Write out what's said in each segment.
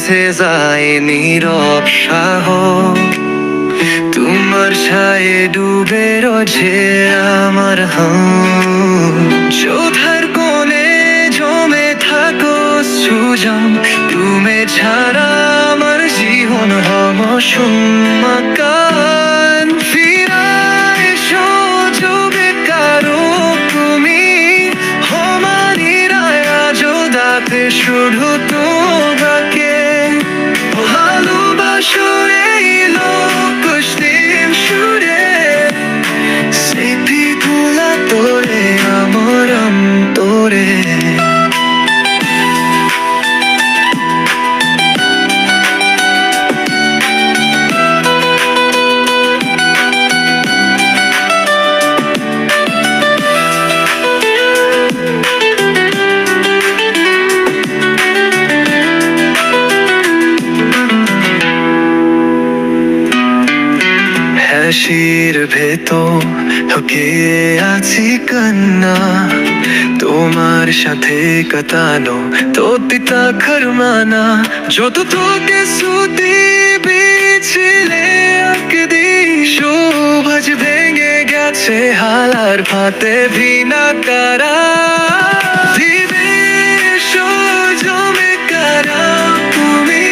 মুছে যায় নীরব সাহস। তোমার ছায়ে ডুবে রয়েছে আমার চোধার কোণে জমে থাকো সুজন। তুমি ছাড়া আমার জীবন হম শূন্যকান। ফিরায় এসো যবে কারো তুমি হমারিরায় আজো দাতে শুধু তোমাকে ভালোবাসো এই লোক সুরে। স্মৃতিগুলা তোরে আমার অন্তরে। হাসির ভেতর লুকিয়ে আছি কান্না, তোমার সাথে কাটানো তোতিতা খরমানা। যত তোকে সুতি বিছিলে একদিন সবুজ ভেঙে গেছে হালার ফাতে ভিনা কারা। জমে কারা তুমি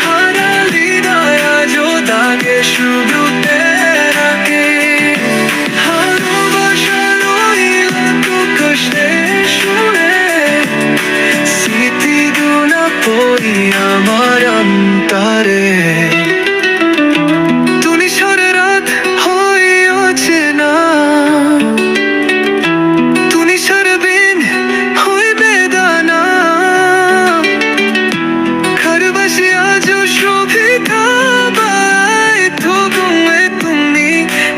হারালি দয়া যো দাগে শুধু আমার অন্তরে। তুমি সরে রাত হইছে না, তুমি সরবিন হইবে দানা। ঘরবাসী আজ শোভিতা পায় তবু তুমি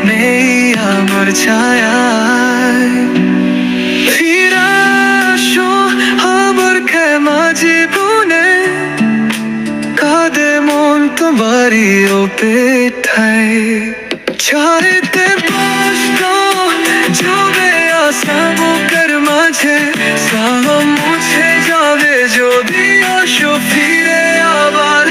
নেই আমার ছায়ায়। ফিরে আসো আবার ক্ষমা জীবনে, কাঁদে মন তোমারই অপেক্ষায়। ছাড়তে কষ্ট যাবে আশা বুকের মাঝে, সাম মুছে যাবে যদি আসো ফিরে আবার।